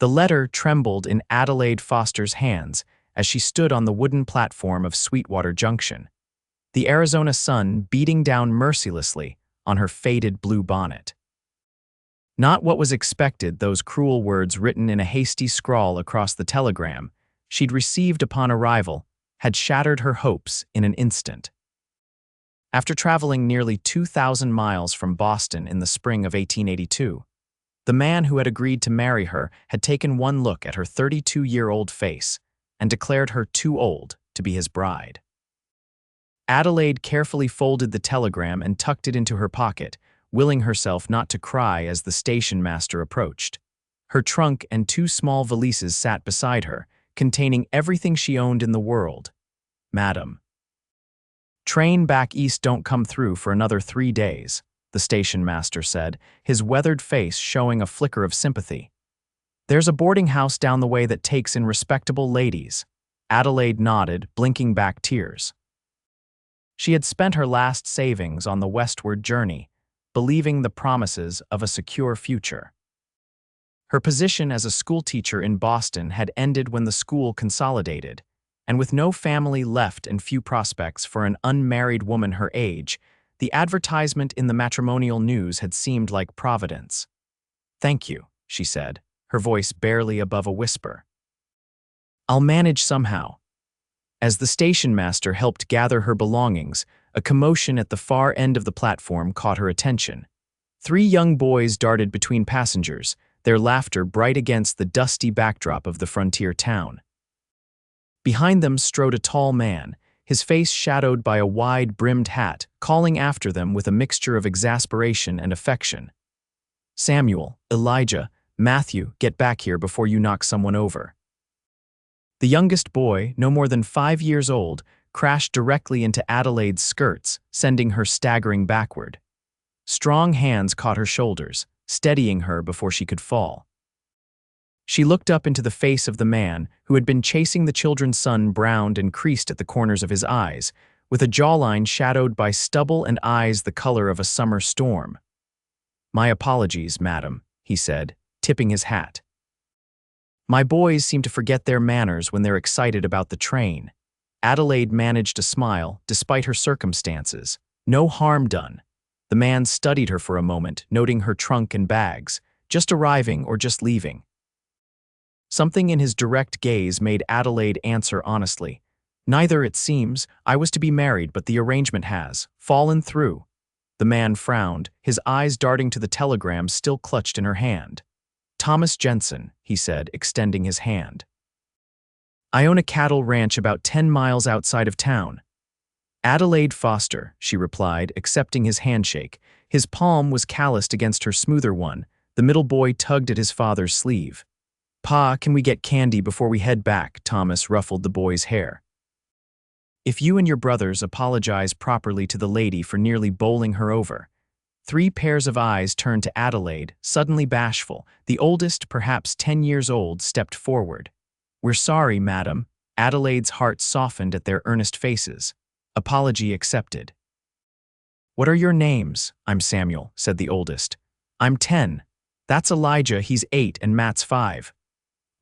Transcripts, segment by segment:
The letter trembled in Adelaide Foster's hands as she stood on the wooden platform of Sweetwater Junction, the Arizona sun beating down mercilessly on her faded blue bonnet. Not what was expected, those cruel words written in a hasty scrawl across the telegram she'd received upon arrival had shattered her hopes in an instant. After traveling nearly 2,000 miles from Boston in the spring of 1882, the man who had agreed to marry her had taken one look at her 32-year-old face and declared her too old to be his bride. Adelaide carefully folded the telegram and tucked it into her pocket, willing herself not to cry as the station master approached. Her trunk and two small valises sat beside her, containing everything she owned in the world. "Madam, train back east don't come through for another 3 days," the station master said, his weathered face showing a flicker of sympathy. "There's a boarding house down the way that takes in respectable ladies." Adelaide nodded, blinking back tears. She had spent her last savings on the westward journey, believing the promises of a secure future. Her position as a schoolteacher in Boston had ended when the school consolidated, and with no family left and few prospects for an unmarried woman her age, the advertisement in the matrimonial news had seemed like providence. "Thank you," she said, her voice barely above a whisper. "I'll manage somehow." As the station master helped gather her belongings, a commotion at the far end of the platform caught her attention. 3 young boys darted between passengers, their laughter bright against the dusty backdrop of the frontier town. Behind them strode a tall man, his face shadowed by a wide-brimmed hat, calling after them with a mixture of exasperation and affection. "Samuel, Elijah, Matthew, get back here before you knock someone over." The youngest boy, no more than 5 years old, crashed directly into Adelaide's skirts, sending her staggering backward. Strong hands caught her shoulders, steadying her before she could fall. She looked up into the face of the man who had been chasing the children's son, browned and creased at the corners of his eyes, with a jawline shadowed by stubble and eyes the color of a summer storm. "My apologies, madam," he said, tipping his hat. "My boys seem to forget their manners when they're excited about the train." Adelaide managed a smile, despite her circumstances. No harm done. The man studied her for a moment, noting her trunk and bags. Just arriving or just leaving? Something in his direct gaze made Adelaide answer honestly. "Neither, it seems. I was to be married, but the arrangement has fallen through." The man frowned, his eyes darting to the telegram still clutched in her hand. "Thomas Jensen," he said, extending his hand. "I own a cattle ranch about 10 miles outside of town." "Adelaide Foster," she replied, accepting his handshake. His palm was calloused against her smoother one. The middle boy tugged at his father's sleeve. "Pa, can we get candy before we head back?" Thomas ruffled the boy's hair. "If you and your brothers apologize properly to the lady for nearly bowling her over." 3 pairs of eyes turned to Adelaide, suddenly bashful. The oldest, perhaps 10 years old, stepped forward. "We're sorry, madam." Adelaide's heart softened at their earnest faces. Apology accepted. "What are your names?" "I'm Samuel," said the oldest. "I'm 10. That's Elijah, he's 8, and Matt's 5.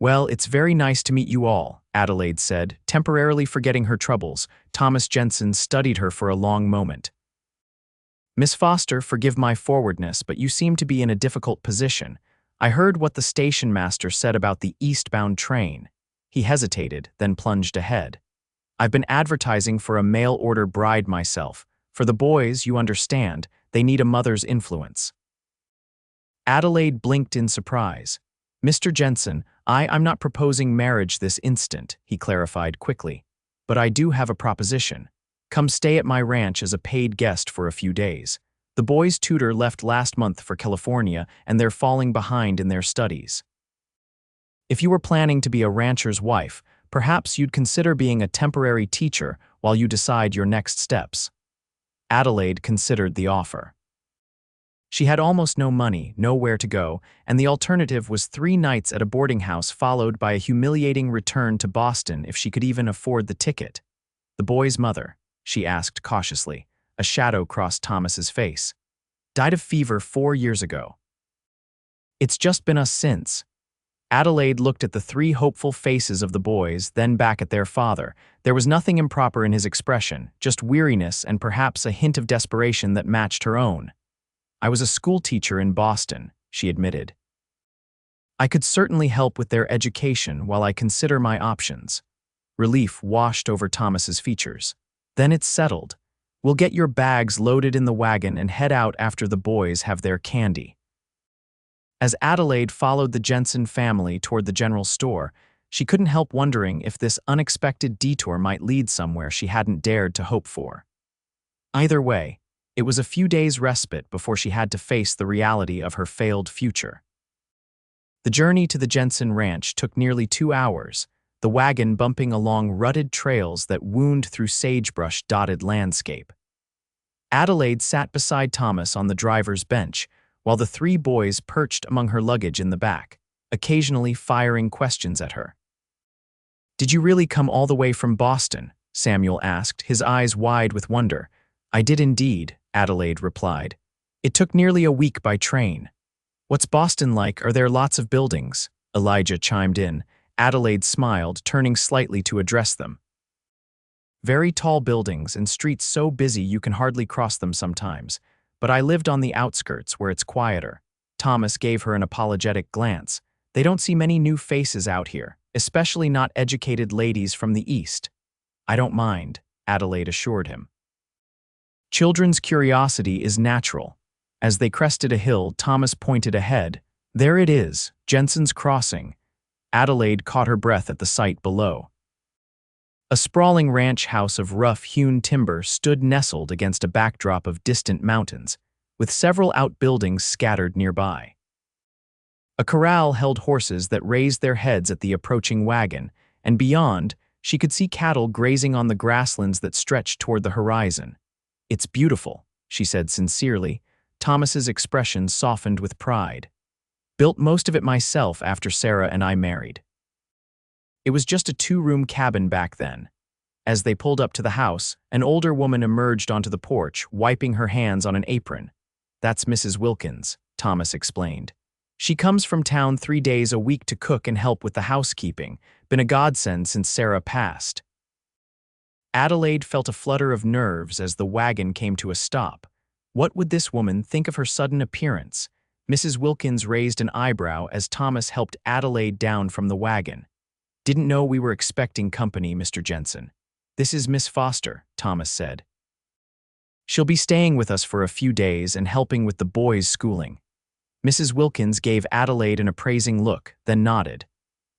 "Well, it's very nice to meet you all," Adelaide said, temporarily forgetting her troubles. Thomas Jensen studied her for a long moment. "Miss Foster, forgive my forwardness, but you seem to be in a difficult position. I heard what the station master said about the eastbound train." He hesitated, then plunged ahead. "I've been advertising for a mail-order bride myself. For the boys, you understand, they need a mother's influence." Adelaide blinked in surprise. "Mr. Jensen, I'm not proposing marriage this instant," he clarified quickly. "But I do have a proposition. Come stay at my ranch as a paid guest for a few days. The boys' tutor left last month for California, and they're falling behind in their studies. If you were planning to be a rancher's wife, perhaps you'd consider being a temporary teacher while you decide your next steps." Adelaide considered the offer. She had almost no money, nowhere to go, and the alternative was 3 nights at a boarding house followed by a humiliating return to Boston if she could even afford the ticket. "The boy's mother?" she asked cautiously. A shadow crossed Thomas's face. "Died of fever 4 years ago." "It's just been us since." Adelaide looked at the three hopeful faces of the boys, then back at their father. There was nothing improper in his expression, just weariness and perhaps a hint of desperation that matched her own. "I was a school teacher in Boston," she admitted. "I could certainly help with their education while I consider my options." Relief washed over Thomas's features. "Then it's settled. We'll get your bags loaded in the wagon and head out after the boys have their candy." As Adelaide followed the Jensen family toward the general store, she couldn't help wondering if this unexpected detour might lead somewhere she hadn't dared to hope for. Either way, it was a few days' respite before she had to face the reality of her failed future. The journey to the Jensen ranch took nearly 2 hours, the wagon bumping along rutted trails that wound through sagebrush-dotted landscape. Adelaide sat beside Thomas on the driver's bench, while the three boys perched among her luggage in the back, occasionally firing questions at her. "Did you really come all the way from Boston?" Samuel asked, his eyes wide with wonder. "I did indeed," Adelaide replied. "It took nearly a week by train." "What's Boston like? Are there lots of buildings?" Elijah chimed in. Adelaide smiled, turning slightly to address them. "Very tall buildings and streets so busy you can hardly cross them sometimes. But I lived on the outskirts where it's quieter." Thomas gave her an apologetic glance. "They don't see many new faces out here, especially not educated ladies from the East." "I don't mind," Adelaide assured him. Children's curiosity is natural. As they crested a hill, Thomas pointed ahead. "There it is, Jensen's Crossing." Adelaide caught her breath at the sight below. A sprawling ranch house of rough-hewn timber stood nestled against a backdrop of distant mountains, with several outbuildings scattered nearby. A corral held horses that raised their heads at the approaching wagon, and beyond, she could see cattle grazing on the grasslands that stretched toward the horizon. "It's beautiful," she said sincerely. Thomas's expression softened with pride. "Built most of it myself after Sarah and I married." It was just a 2-room cabin back then. As they pulled up to the house, an older woman emerged onto the porch, wiping her hands on an apron. "That's Mrs. Wilkins," Thomas explained. "She comes from town 3 days a week to cook and help with the housekeeping. Been a godsend since Sarah passed." Adelaide felt a flutter of nerves as the wagon came to a stop. What would this woman think of her sudden appearance? Mrs. Wilkins raised an eyebrow as Thomas helped Adelaide down from the wagon. "Didn't know we were expecting company, Mr. Jensen." "This is Miss Foster," Thomas said. "She'll be staying with us for a few days and helping with the boys' schooling." Mrs. Wilkins gave Adelaide an appraising look, then nodded.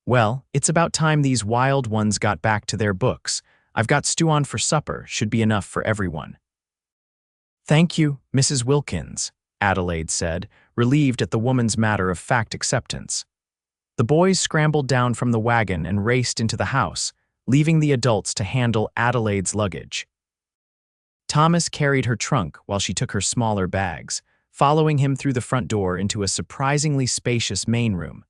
"Well, it's about time these wild ones got back to their books. I've got stew on for supper, should be enough for everyone." "Thank you, Mrs. Wilkins," Adelaide said, relieved at the woman's matter-of-fact acceptance. The boys scrambled down from the wagon and raced into the house, leaving the adults to handle Adelaide's luggage. Thomas carried her trunk while she took her smaller bags, following him through the front door into a surprisingly spacious main room.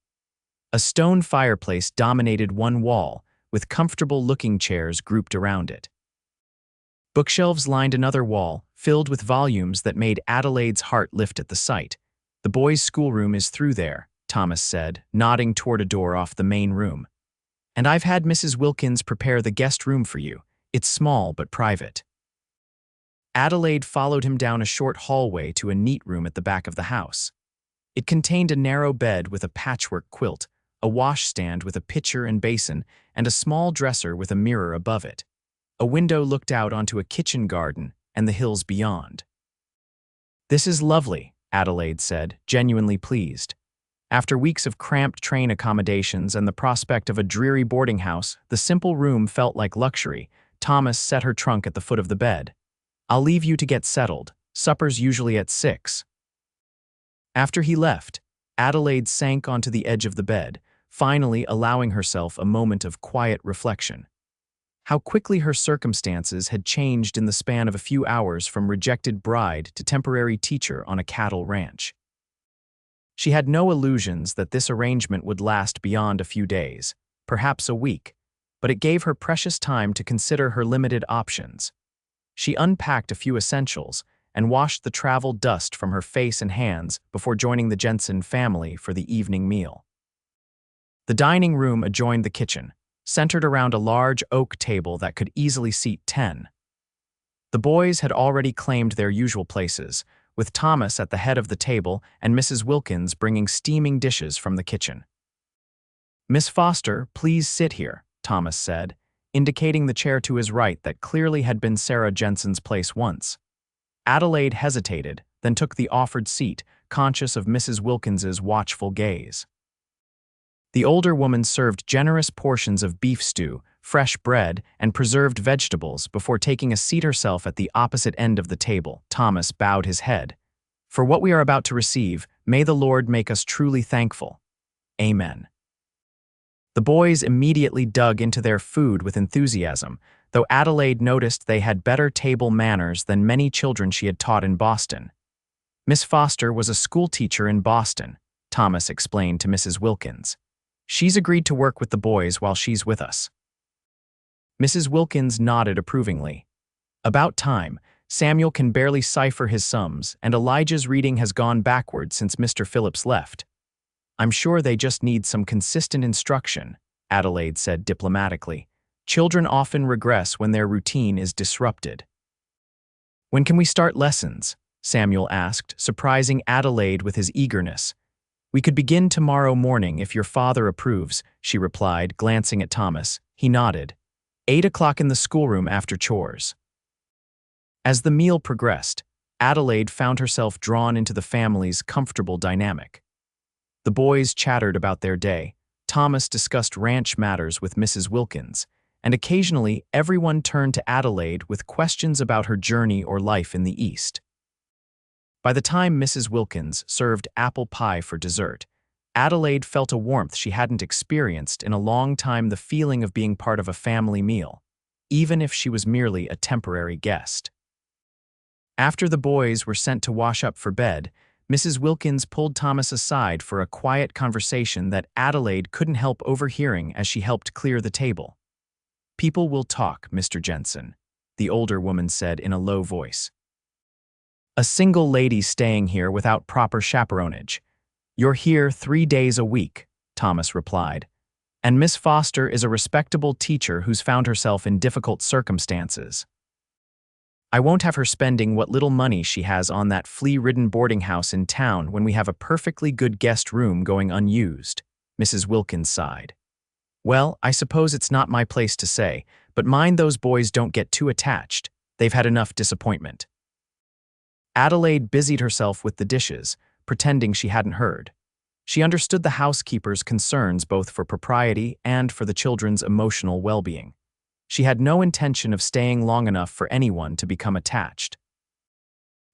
A stone fireplace dominated one wall, with comfortable-looking chairs grouped around it. Bookshelves lined another wall, filled with volumes that made Adelaide's heart lift at the sight. "The boys' schoolroom is through there," Thomas said, nodding toward a door off the main room. "And I've had Mrs. Wilkins prepare the guest room for you. It's small but private." Adelaide followed him down a short hallway to a neat room at the back of the house. It contained a narrow bed with a patchwork quilt, a washstand with a pitcher and basin, and a small dresser with a mirror above it. A window looked out onto a kitchen garden and the hills beyond. "This is lovely," Adelaide said, genuinely pleased. After weeks of cramped train accommodations and the prospect of a dreary boarding house, the simple room felt like luxury. Thomas set her trunk at the foot of the bed. "I'll leave you to get settled. Supper's usually at 6. After he left, Adelaide sank onto the edge of the bed, finally allowing herself a moment of quiet reflection. How quickly her circumstances had changed in the span of a few hours from rejected bride to temporary teacher on a cattle ranch. She had no illusions that this arrangement would last beyond a few days, perhaps a week, but it gave her precious time to consider her limited options. She unpacked a few essentials and washed the travel dust from her face and hands before joining the Jensen family for the evening meal. The dining room adjoined the kitchen, centered around a large oak table that could easily seat 10. The boys had already claimed their usual places, with Thomas at the head of the table and Mrs. Wilkins bringing steaming dishes from the kitchen. "Miss Foster, please sit here," Thomas said, indicating the chair to his right that clearly had been Sarah Jensen's place once. Adelaide hesitated, then took the offered seat, conscious of Mrs. Wilkins's watchful gaze. The older woman served generous portions of beef stew, fresh bread, and preserved vegetables before taking a seat herself at the opposite end of the table. Thomas bowed his head. "For what we are about to receive, may the Lord make us truly thankful. Amen." The boys immediately dug into their food with enthusiasm, though Adelaide noticed they had better table manners than many children she had taught in Boston. "Miss Foster was a schoolteacher in Boston," Thomas explained to Mrs. Wilkins. "She's agreed to work with the boys while she's with us." Mrs. Wilkins nodded approvingly. About time. Samuel can barely cipher his sums, and Elijah's reading has gone backward since Mr. Phillips left. "I'm sure they just need some consistent instruction," Adelaide said diplomatically. "Children often regress when their routine is disrupted." "When can we start lessons?" Samuel asked, surprising Adelaide with his eagerness. "We could begin tomorrow morning if your father approves," she replied, glancing at Thomas. He nodded. 8 o'clock in the schoolroom after chores. As the meal progressed, Adelaide found herself drawn into the family's comfortable dynamic. The boys chattered about their day, Thomas discussed ranch matters with Mrs. Wilkins, and occasionally everyone turned to Adelaide with questions about her journey or life in the East. By the time Mrs. Wilkins served apple pie for dessert, Adelaide felt a warmth she hadn't experienced in a long time, the feeling of being part of a family meal, even if she was merely a temporary guest. After the boys were sent to wash up for bed, Mrs. Wilkins pulled Thomas aside for a quiet conversation that Adelaide couldn't help overhearing as she helped clear the table. "People will talk, Mr. Jensen," the older woman said in a low voice. "A single lady staying here without proper chaperonage. You're here 3 days a week," Thomas replied. "And Miss Foster is a respectable teacher who's found herself in difficult circumstances. I won't have her spending what little money she has on that flea-ridden boarding house in town when we have a perfectly good guest room going unused," Mrs. Wilkins sighed. "Well, I suppose it's not my place to say, but mind those boys don't get too attached. They've had enough disappointment." Adelaide busied herself with the dishes, pretending she hadn't heard. She understood the housekeeper's concerns both for propriety and for the children's emotional well-being. She had no intention of staying long enough for anyone to become attached.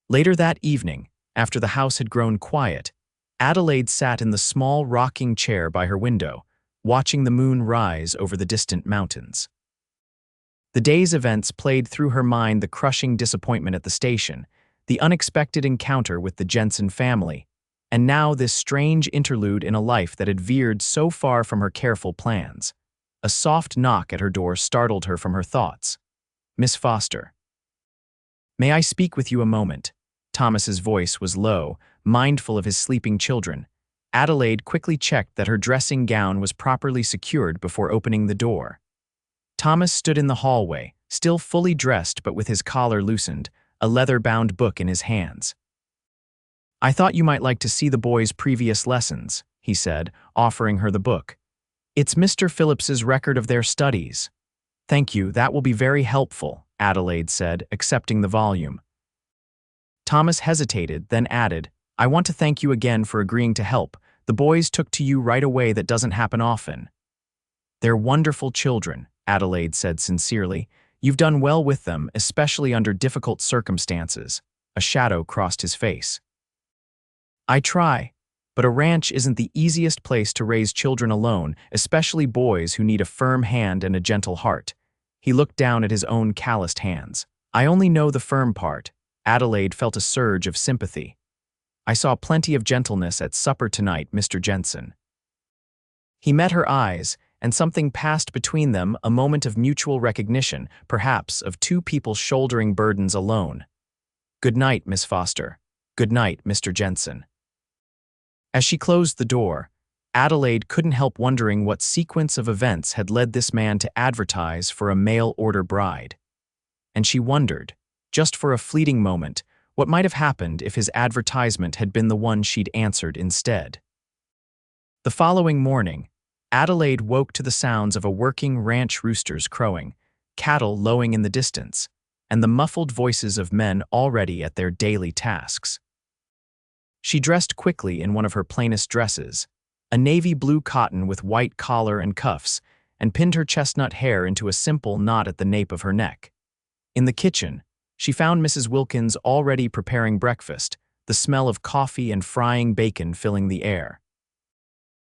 Later that evening, after the house had grown quiet, Adelaide sat in the small rocking chair by her window, watching the moon rise over the distant mountains. The day's events played through her mind: the crushing disappointment at the station, the unexpected encounter with the Jensen family, and now this strange interlude in a life that had veered so far from her careful plans. A soft knock at her door startled her from her thoughts. "Miss Foster." "May I speak with you a moment?" Thomas's voice was low, mindful of his sleeping children. Adelaide quickly checked that her dressing gown was properly secured before opening the door. Thomas stood in the hallway, still fully dressed but with his collar loosened, a leather-bound book in his hands. "I thought you might like to see the boys' previous lessons," he said, offering her the book. "It's Mr. Phillips's record of their studies." "Thank you, that will be very helpful," Adelaide said, accepting the volume. Thomas hesitated, then added, "I want to thank you again for agreeing to help. The boys took to you right away. That doesn't happen often." "They're wonderful children," Adelaide said sincerely. "You've done well with them, especially under difficult circumstances." A shadow crossed his face. "I try. But a ranch isn't the easiest place to raise children alone, especially boys who need a firm hand and a gentle heart." He looked down at his own calloused hands. "I only know the firm part." Adelaide felt a surge of sympathy. "I saw plenty of gentleness at supper tonight, Mr. Jensen." He met her eyes, and something passed between them, a moment of mutual recognition, perhaps of two people shouldering burdens alone. "Good night, Miss Foster. Good night, Mr. Jensen." As she closed the door, Adelaide couldn't help wondering what sequence of events had led this man to advertise for a mail-order bride. And she wondered, just for a fleeting moment, what might have happened if his advertisement had been the one she'd answered instead. The following morning, Adelaide woke to the sounds of a working ranch rooster's crowing, cattle lowing in the distance, and the muffled voices of men already at their daily tasks. She dressed quickly in one of her plainest dresses, a navy blue cotton with white collar and cuffs, and pinned her chestnut hair into a simple knot at the nape of her neck. In the kitchen, she found Mrs. Wilkins already preparing breakfast, the smell of coffee and frying bacon filling the air.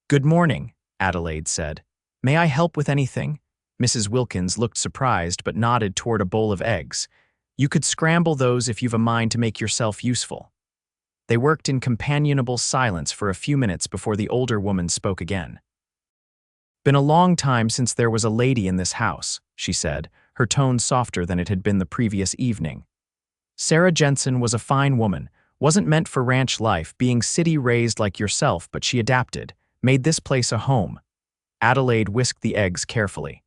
"Good morning," Adelaide said. "May I help with anything?" Mrs. Wilkins looked surprised but nodded toward a bowl of eggs. "You could scramble those if you've a mind to make yourself useful." They worked in companionable silence for a few minutes before the older woman spoke again. "Been a long time since there was a lady in this house," she said, her tone softer than it had been the previous evening. "Sarah Jensen was a fine woman, wasn't meant for ranch life, being city-raised like yourself, but she adapted, made this place a home." Adelaide whisked the eggs carefully.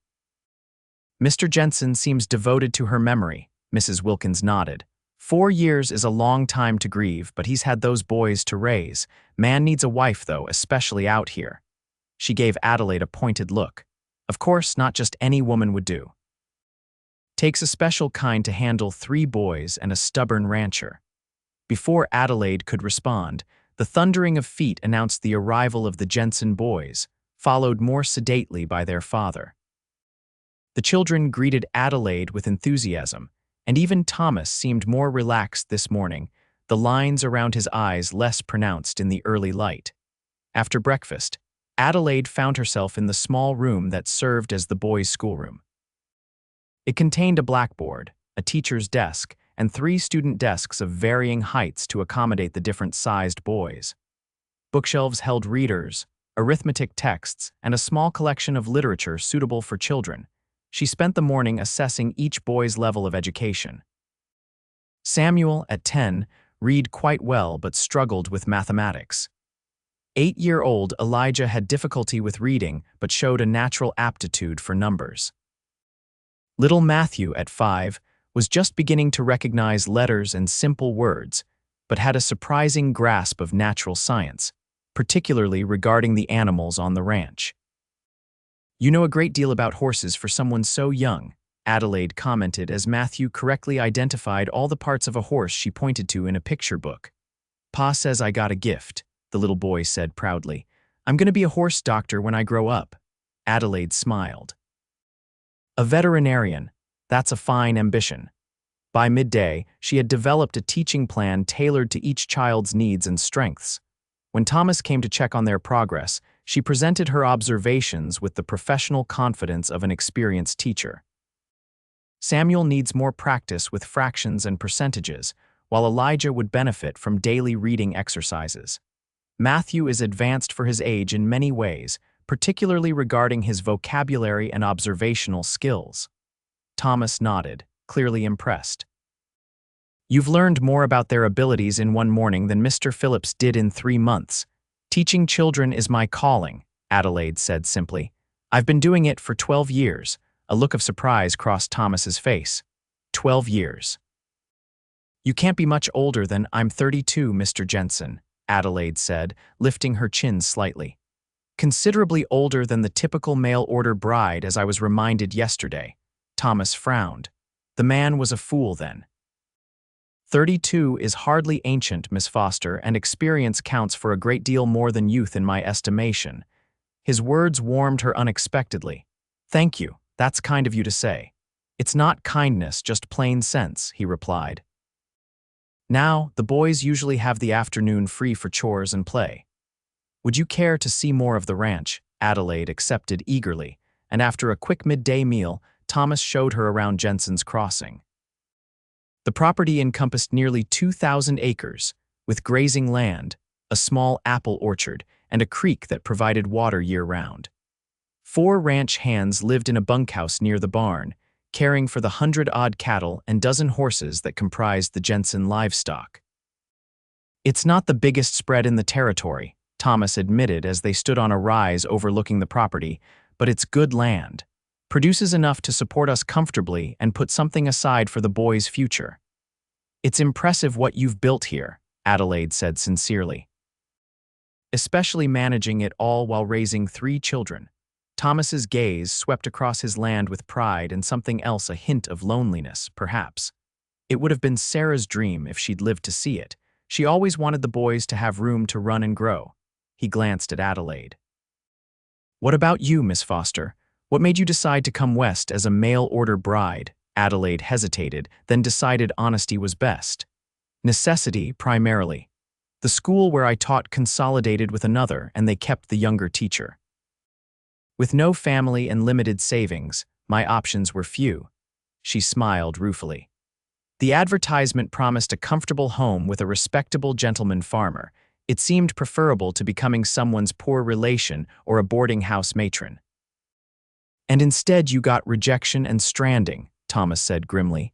"Mr. Jensen seems devoted to her memory," Mrs. Wilkins nodded. 4 years is a long time to grieve, but he's had those boys to raise. Man needs a wife, though, especially out here." She gave Adelaide a pointed look. "Of course, not just any woman would do. Takes a special kind to handle 3 boys and a stubborn rancher." Before Adelaide could respond, the thundering of feet announced the arrival of the Jensen boys, followed more sedately by their father. The children greeted Adelaide with enthusiasm, and even Thomas seemed more relaxed this morning, the lines around his eyes less pronounced in the early light. After breakfast, Adelaide found herself in the small room that served as the boys' schoolroom. It contained a blackboard, a teacher's desk, and 3 student desks of varying heights to accommodate the different-sized boys. Bookshelves held readers, arithmetic texts, and a small collection of literature suitable for children. She spent the morning assessing each boy's level of education. Samuel, at 10, read quite well but struggled with mathematics. 8-year-old Elijah had difficulty with reading but showed a natural aptitude for numbers. Little Matthew, at 5, was just beginning to recognize letters and simple words, but had a surprising grasp of natural science, particularly regarding the animals on the ranch. "You know a great deal about horses for someone so young," Adelaide commented as Matthew correctly identified all the parts of a horse she pointed to in a picture book. "Pa says I got a gift," the little boy said proudly. "I'm going to be a horse doctor when I grow up." Adelaide smiled. "A veterinarian, that's a fine ambition." By midday, she had developed a teaching plan tailored to each child's needs and strengths. When Thomas came to check on their progress, she presented her observations with the professional confidence of an experienced teacher. "Samuel needs more practice with fractions and percentages, while Elijah would benefit from daily reading exercises. Matthew is advanced for his age in many ways, particularly regarding his vocabulary and observational skills." Thomas nodded, clearly impressed. "You've learned more about their abilities in 1 morning than Mr. Phillips did in 3 months. Teaching children is my calling," Adelaide said simply. "I've been doing it for 12 years. A look of surprise crossed Thomas's face. 12 years. "You can't be much older than I'm 32, Mr. Jensen," Adelaide said, lifting her chin slightly. "Considerably older than the typical mail-order bride, as I was reminded yesterday." Thomas frowned. The man was a fool then. 32 is hardly ancient, Miss Foster, and experience counts for a great deal more than youth in my estimation." His words warmed her unexpectedly. "Thank you, that's kind of you to say." "It's not kindness, just plain sense," he replied. Now, the boys usually have the afternoon free for chores and play. "Would you care to see more of the ranch?" Adelaide accepted eagerly, and after a quick midday meal, Thomas showed her around Jensen's Crossing. The property encompassed nearly 2,000 acres, with grazing land, a small apple orchard, and a creek that provided water year-round. 4 ranch hands lived in a bunkhouse near the barn, caring for the 100-odd cattle and dozen horses that comprised the Jensen livestock. "It's not the biggest spread in the territory," Thomas admitted as they stood on a rise overlooking the property, but it's good land. Produces enough to support us comfortably and put something aside for the boys' future. It's impressive what you've built here, Adelaide said sincerely. Especially managing it all while raising 3 children. Thomas's gaze swept across his land with pride and something else, a hint of loneliness, perhaps. It would have been Sarah's dream if she'd lived to see it. She always wanted the boys to have room to run and grow. He glanced at Adelaide. What about you, Miss Foster? What made you decide to come west as a mail-order bride? Adelaide hesitated, then decided honesty was best. Necessity, primarily. The school where I taught consolidated with another, and they kept the younger teacher. With no family and limited savings, my options were few. She smiled ruefully. The advertisement promised a comfortable home with a respectable gentleman farmer. It seemed preferable to becoming someone's poor relation or a boarding house matron. And instead you got rejection and stranding, Thomas said grimly.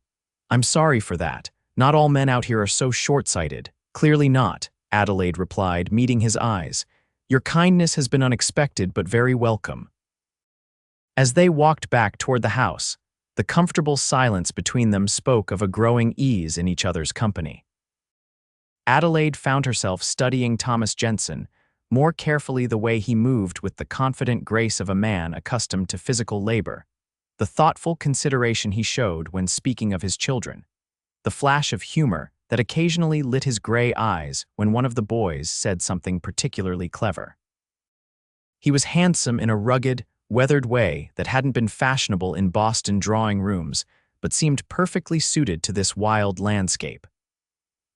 I'm sorry for that. Not all men out here are so short-sighted. Clearly not, Adelaide replied, meeting his eyes. Your kindness has been unexpected but very welcome. As they walked back toward the house, the comfortable silence between them spoke of a growing ease in each other's company. Adelaide found herself studying Thomas Jensen more carefully, the way he moved with the confident grace of a man accustomed to physical labor, the thoughtful consideration he showed when speaking of his children, the flash of humor that occasionally lit his gray eyes when one of the boys said something particularly clever. He was handsome in a rugged, weathered way that hadn't been fashionable in Boston drawing rooms, but seemed perfectly suited to this wild landscape.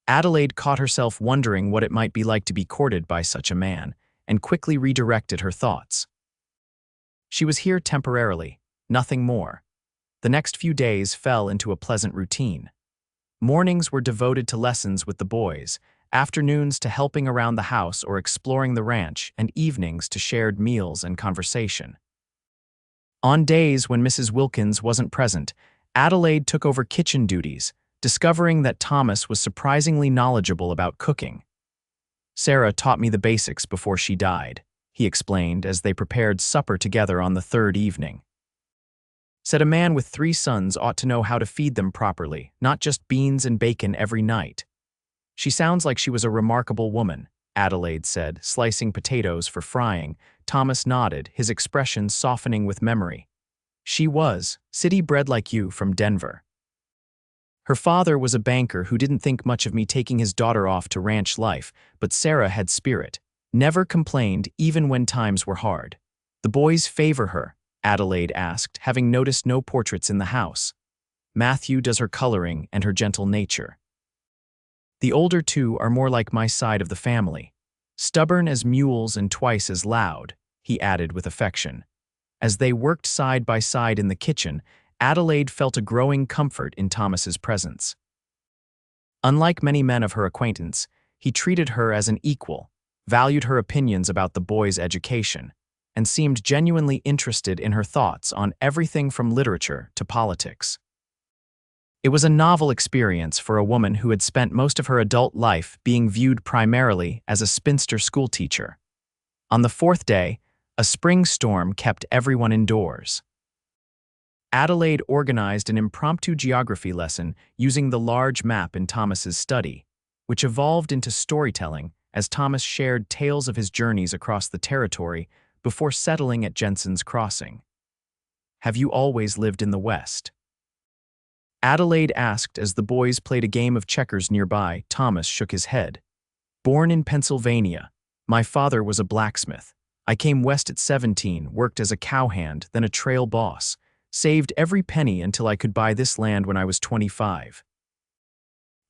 Adelaide caught herself wondering what it might be like to be courted by such a man, and quickly redirected her thoughts. She was here temporarily, nothing more. The next few days fell into a pleasant routine. Mornings were devoted to lessons with the boys, afternoons to helping around the house or exploring the ranch, and evenings to shared meals and conversation. On days when Mrs. Wilkins wasn't present, Adelaide took over kitchen duties, discovering that Thomas was surprisingly knowledgeable about cooking. Sarah taught me the basics before she died, he explained as they prepared supper together on the 3rd evening. Said a man with 3 sons ought to know how to feed them properly, not just beans and bacon every night. She sounds like she was a remarkable woman, Adelaide said, slicing potatoes for frying. Thomas nodded, his expression softening with memory. She was, city-bred like you, from Denver. Her father was a banker who didn't think much of me taking his daughter off to ranch life, but Sarah had spirit, never complained even when times were hard. The boys favor her, Adelaide asked, having noticed no portraits in the house. Matthew does her coloring and her gentle nature. The older 2 are more like my side of the family. Stubborn as mules and twice as loud, he added with affection. As they worked side by side in the kitchen, Adelaide felt a growing comfort in Thomas's presence. Unlike many men of her acquaintance, he treated her as an equal, valued her opinions about the boys' education, and seemed genuinely interested in her thoughts on everything from literature to politics. It was a novel experience for a woman who had spent most of her adult life being viewed primarily as a spinster schoolteacher. On the 4th day, a spring storm kept everyone indoors. Adelaide organized an impromptu geography lesson using the large map in Thomas's study, which evolved into storytelling as Thomas shared tales of his journeys across the territory before settling at Jensen's Crossing. Have you always lived in the West? Adelaide asked as the boys played a game of checkers nearby. Thomas shook his head. Born in Pennsylvania, my father was a blacksmith. I came west at 17, worked as a cowhand, then a trail boss. Saved every penny until I could buy this land when I was 25.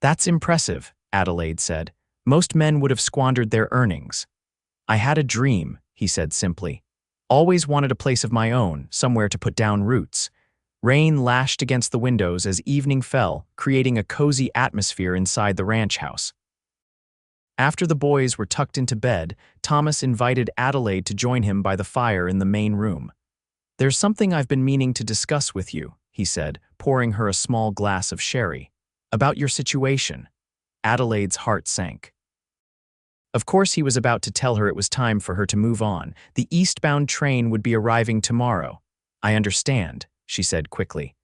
That's impressive, Adelaide said. Most men would have squandered their earnings. I had a dream, he said simply. Always wanted a place of my own, somewhere to put down roots. Rain lashed against the windows as evening fell, creating a cozy atmosphere inside the ranch house. After the boys were tucked into bed, Thomas invited Adelaide to join him by the fire in the main room. There's something I've been meaning to discuss with you, he said, pouring her a small glass of sherry. About your situation. Adelaide's heart sank. Of course, he was about to tell her it was time for her to move on. The eastbound train would be arriving tomorrow. I understand, she said quickly.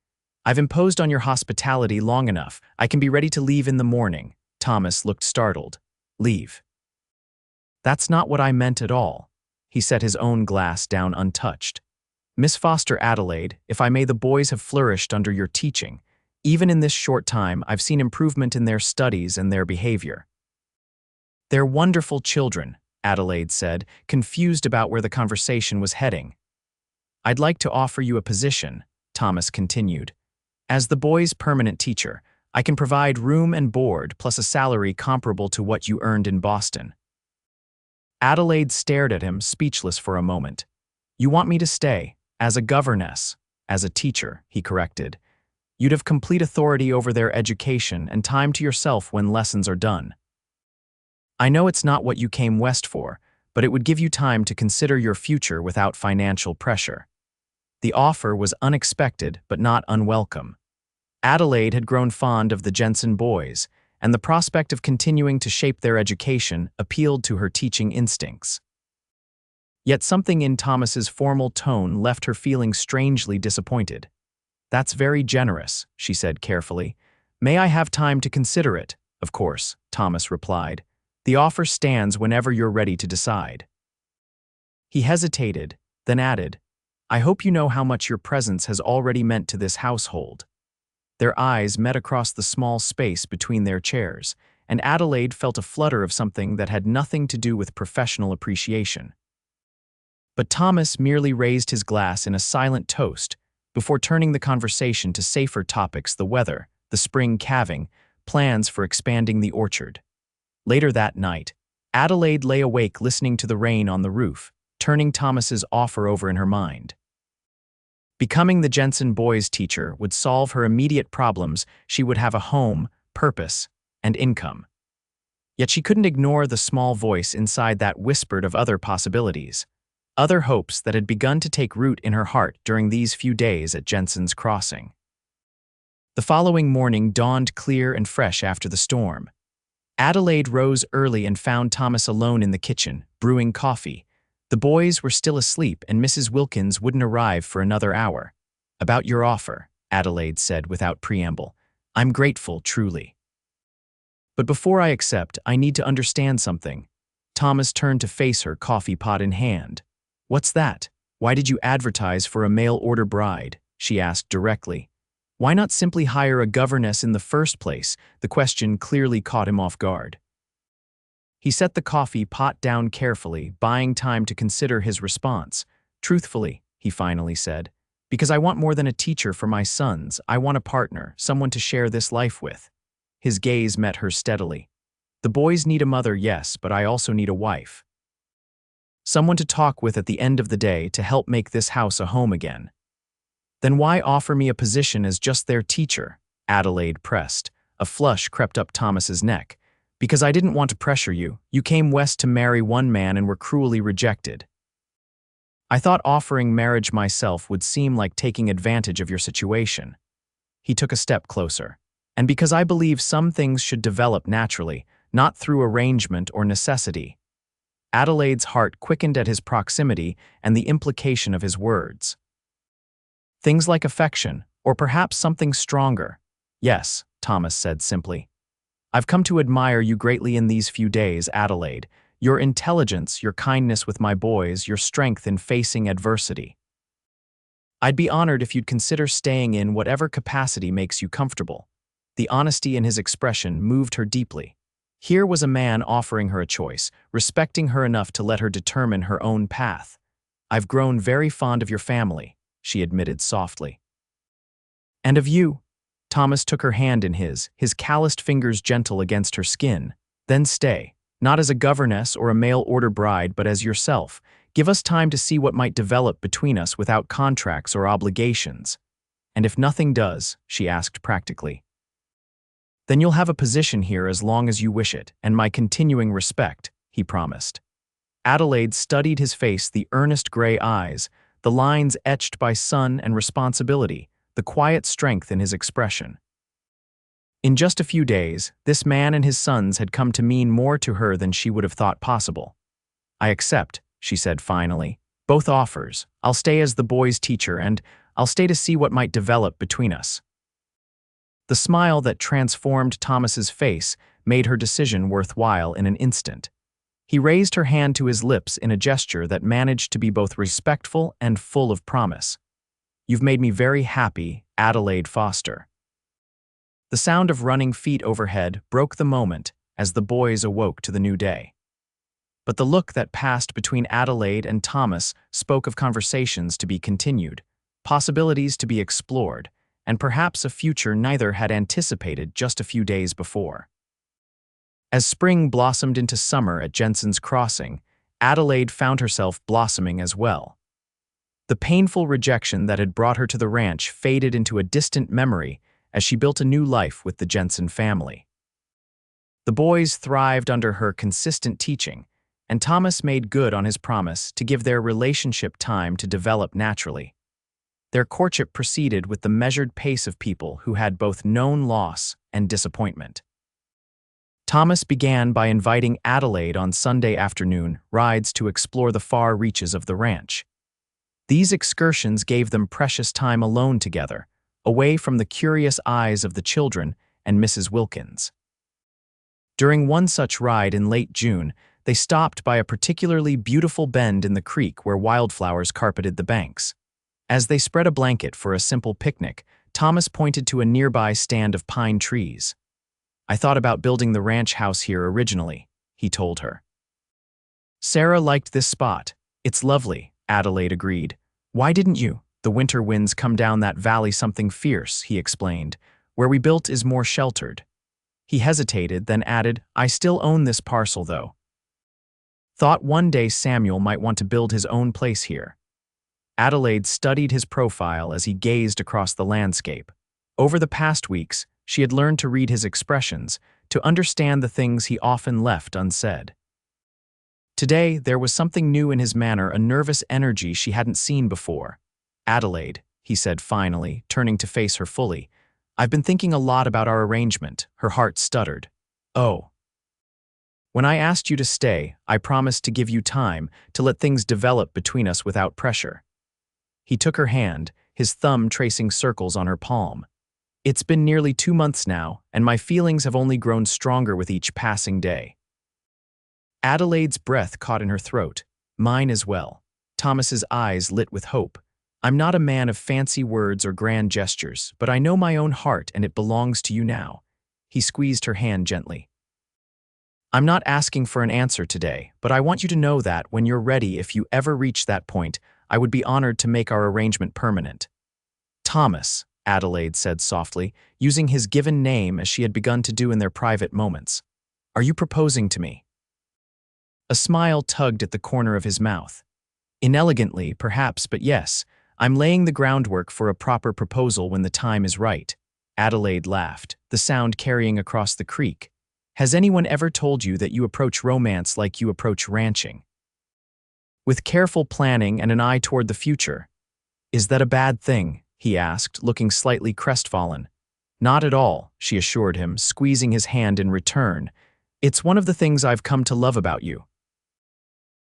I've imposed on your hospitality long enough. I can be ready to leave in the morning. Thomas looked startled. Leave. That's not what I meant at all. He set his own glass down untouched. Miss Foster Adelaide, if I may, the boys have flourished under your teaching. Even in this short time, I've seen improvement in their studies and their behavior. They're wonderful children, Adelaide said, confused about where the conversation was heading. I'd like to offer you a position, Thomas continued. As the boys' permanent teacher, I can provide room and board plus a salary comparable to what you earned in Boston. Adelaide stared at him, speechless for a moment. You want me to stay, as a governess, as a teacher, he corrected. You'd have complete authority over their education and time to yourself when lessons are done. I know it's not what you came west for, but it would give you time to consider your future without financial pressure. The offer was unexpected but not unwelcome. Adelaide had grown fond of the Jensen boys, and the prospect of continuing to shape their education appealed to her teaching instincts. Yet something in Thomas's formal tone left her feeling strangely disappointed. That's very generous, she said carefully. May I have time to consider it? Of course, Thomas replied. The offer stands whenever you're ready to decide. He hesitated, then added, I hope you know how much your presence has already meant to this household. Their eyes met across the small space between their chairs, and Adelaide felt a flutter of something that had nothing to do with professional appreciation. But Thomas merely raised his glass in a silent toast before turning the conversation to safer topics: the weather, the spring calving, plans for expanding the orchard. Later that night, Adelaide lay awake listening to the rain on the roof, turning Thomas's offer over in her mind. Becoming the Jensen boys' teacher would solve her immediate problems. She would have a home, purpose, and income. Yet she couldn't ignore the small voice inside that whispered of other possibilities, other hopes that had begun to take root in her heart during these few days at Jensen's Crossing. The following morning dawned clear and fresh after the storm. Adelaide rose early and found Thomas alone in the kitchen, brewing coffee. The boys were still asleep and Mrs. Wilkins wouldn't arrive for another hour. About your offer, Adelaide said without preamble. I'm grateful, truly. But before I accept, I need to understand something. Thomas turned to face her, coffee pot in hand. What's that? Why did you advertise for a mail-order bride? She asked directly. Why not simply hire a governess in the first place? The question clearly caught him off guard. He set the coffee pot down carefully, buying time to consider his response. Truthfully, he finally said, because I want more than a teacher for my sons. I want a partner, someone to share this life with. His gaze met hers steadily. The boys need a mother, yes, but I also need a wife. Someone to talk with at the end of the day to help make this house a home again. Then why offer me a position as just their teacher? Adelaide pressed. A flush crept up Thomas's neck. Because I didn't want to pressure you. You came west to marry one man and were cruelly rejected. I thought offering marriage myself would seem like taking advantage of your situation. He took a step closer. And because I believe some things should develop naturally, not through arrangement or necessity. Adelaide's heart quickened at his proximity and the implication of his words. Things like affection, or perhaps something stronger. Yes, Thomas said simply. I've come to admire you greatly in these few days, Adelaide. Your intelligence, your kindness with my boys, your strength in facing adversity. I'd be honored if you'd consider staying in whatever capacity makes you comfortable. The honesty in his expression moved her deeply. Here was a man offering her a choice, respecting her enough to let her determine her own path. I've grown very fond of your family, she admitted softly. And of you? Thomas took her hand in his calloused fingers gentle against her skin. Then stay, not as a governess or a mail-order bride, but as yourself. Give us time to see what might develop between us without contracts or obligations. And if nothing does, she asked practically, then you'll have a position here as long as you wish it, and my continuing respect, he promised. Adelaide studied his face, the earnest gray eyes, the lines etched by sun and responsibility, the quiet strength in his expression. In just a few days, this man and his sons had come to mean more to her than she would have thought possible. "I accept," she said finally. "Both offers. I'll stay as the boys' teacher, and I'll stay to see what might develop between us." The smile that transformed Thomas's face made her decision worthwhile in an instant. He raised her hand to his lips in a gesture that managed to be both respectful and full of promise. "You've made me very happy, Adelaide Foster." The sound of running feet overhead broke the moment as the boys awoke to the new day. But the look that passed between Adelaide and Thomas spoke of conversations to be continued, possibilities to be explored, and perhaps a future neither had anticipated just a few days before. As spring blossomed into summer at Jensen's Crossing, Adelaide found herself blossoming as well. The painful rejection that had brought her to the ranch faded into a distant memory as she built a new life with the Jensen family. The boys thrived under her consistent teaching, and Thomas made good on his promise to give their relationship time to develop naturally. Their courtship proceeded with the measured pace of people who had both known loss and disappointment. Thomas began by inviting Adelaide on Sunday afternoon rides to explore the far reaches of the ranch. These excursions gave them precious time alone together, away from the curious eyes of the children and Mrs. Wilkins. During one such ride in late June, they stopped by a particularly beautiful bend in the creek where wildflowers carpeted the banks. As they spread a blanket for a simple picnic, Thomas pointed to a nearby stand of pine trees. "I thought about building the ranch house here originally," he told her. "Sarah liked this spot. It's lovely," Adelaide agreed. "Why didn't you? The winter winds come down that valley something fierce," he explained. "Where we built is more sheltered." He hesitated, then added, "I still own this parcel, though. Thought one day Samuel might want to build his own place here." Adelaide studied his profile as he gazed across the landscape. Over the past weeks, she had learned to read his expressions, to understand the things he often left unsaid. Today, there was something new in his manner, a nervous energy she hadn't seen before. "Adelaide," he said finally, turning to face her fully, "I've been thinking a lot about our arrangement." Her heart stuttered. "Oh." "When I asked you to stay, I promised to give you time, to let things develop between us without pressure." He took her hand, his thumb tracing circles on her palm. "It's been nearly 2 months now, and my feelings have only grown stronger with each passing day." Adelaide's breath caught in her throat. "Mine as well." Thomas's eyes lit with hope. "I'm not a man of fancy words or grand gestures, but I know my own heart and it belongs to you now." He squeezed her hand gently. "I'm not asking for an answer today, but I want you to know that when you're ready, if you ever reach that point, I would be honored to make our arrangement permanent." "Thomas," Adelaide said softly, using his given name as she had begun to do in their private moments. "Are you proposing to me?" A smile tugged at the corner of his mouth. "Inelegantly, perhaps, but yes, I'm laying the groundwork for a proper proposal when the time is right." Adelaide laughed, the sound carrying across the creek. "Has anyone ever told you that you approach romance like you approach ranching? With careful planning and an eye toward the future." "Is that a bad thing?" he asked, looking slightly crestfallen. "Not at all," she assured him, squeezing his hand in return. "It's one of the things I've come to love about you."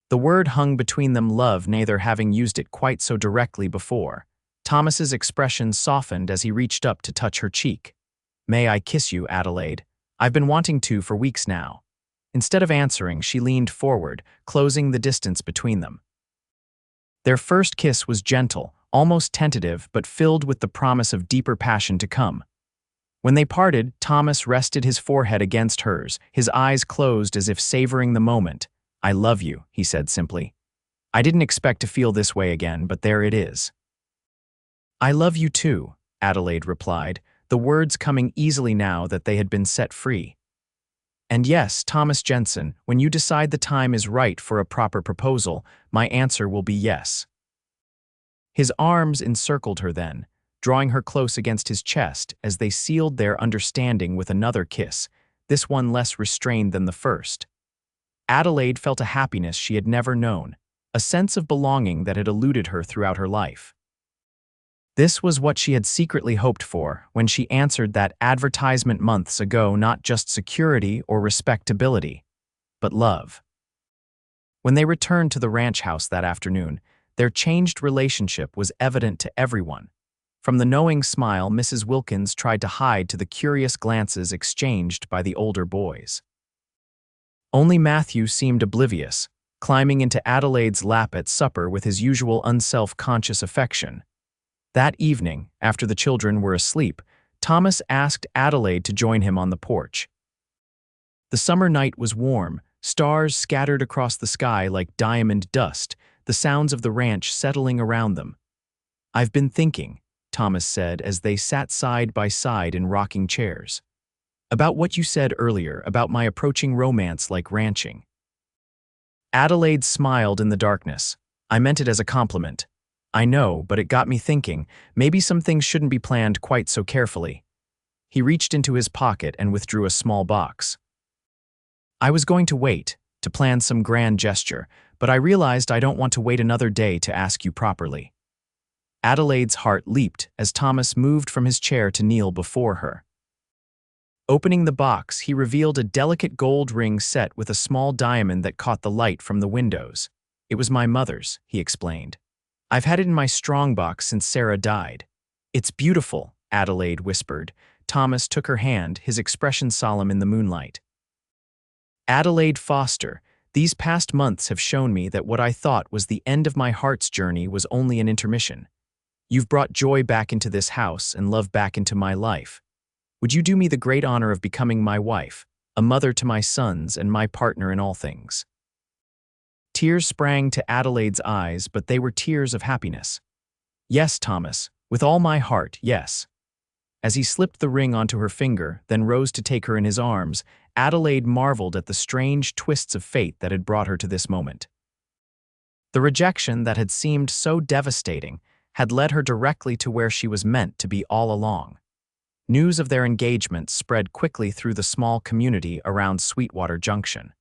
The word hung between them, love, neither having used it quite so directly before. Thomas's expression softened as he reached up to touch her cheek. "May I kiss you, Adelaide? I've been wanting to for weeks now." Instead of answering, she leaned forward, closing the distance between them. Their first kiss was gentle, almost tentative, but filled with the promise of deeper passion to come. When they parted, Thomas rested his forehead against hers, his eyes closed as if savoring the moment. "I love you," he said simply. "I didn't expect to feel this way again, but there it is." "I love you too," Adelaide replied, the words coming easily now that they had been set free. "And yes, Thomas Jensen, when you decide the time is right for a proper proposal, my answer will be yes." His arms encircled her then, drawing her close against his chest as they sealed their understanding with another kiss, this one less restrained than the first. Adelaide felt a happiness she had never known, a sense of belonging that had eluded her throughout her life. This was what she had secretly hoped for when she answered that advertisement months ago, not just security or respectability, but love. When they returned to the ranch house that afternoon, their changed relationship was evident to everyone. From the knowing smile Mrs. Wilkins tried to hide to the curious glances exchanged by the older boys. Only Matthew seemed oblivious, climbing into Adelaide's lap at supper with his usual unself-conscious affection. That evening, after the children were asleep, Thomas asked Adelaide to join him on the porch. The summer night was warm, stars scattered across the sky like diamond dust, the sounds of the ranch settling around them. "I've been thinking," Thomas said as they sat side by side in rocking chairs, "about what you said earlier about my approaching romance like ranching." Adelaide smiled in the darkness. "I meant it as a compliment. I know, but it got me thinking, maybe some things shouldn't be planned quite so carefully." He reached into his pocket and withdrew a small box. "I was going to wait, to plan some grand gesture, but I realized I don't want to wait another day to ask you properly." Adelaide's heart leaped as Thomas moved from his chair to kneel before her. Opening the box, he revealed a delicate gold ring set with a small diamond that caught the light from the windows. "It was my mother's," he explained. "I've had it in my strongbox since Sarah died." "It's beautiful," Adelaide whispered. Thomas took her hand, his expression solemn in the moonlight. "Adelaide Foster, these past months have shown me that what I thought was the end of my heart's journey was only an intermission. You've brought joy back into this house and love back into my life. Would you do me the great honor of becoming my wife, a mother to my sons and my partner in all things?" Tears sprang to Adelaide's eyes, but they were tears of happiness. "Yes, Thomas, with all my heart, yes." As he slipped the ring onto her finger, then rose to take her in his arms, Adelaide marveled at the strange twists of fate that had brought her to this moment. The rejection that had seemed so devastating had led her directly to where she was meant to be all along. News of their engagement spread quickly through the small community around Sweetwater Junction.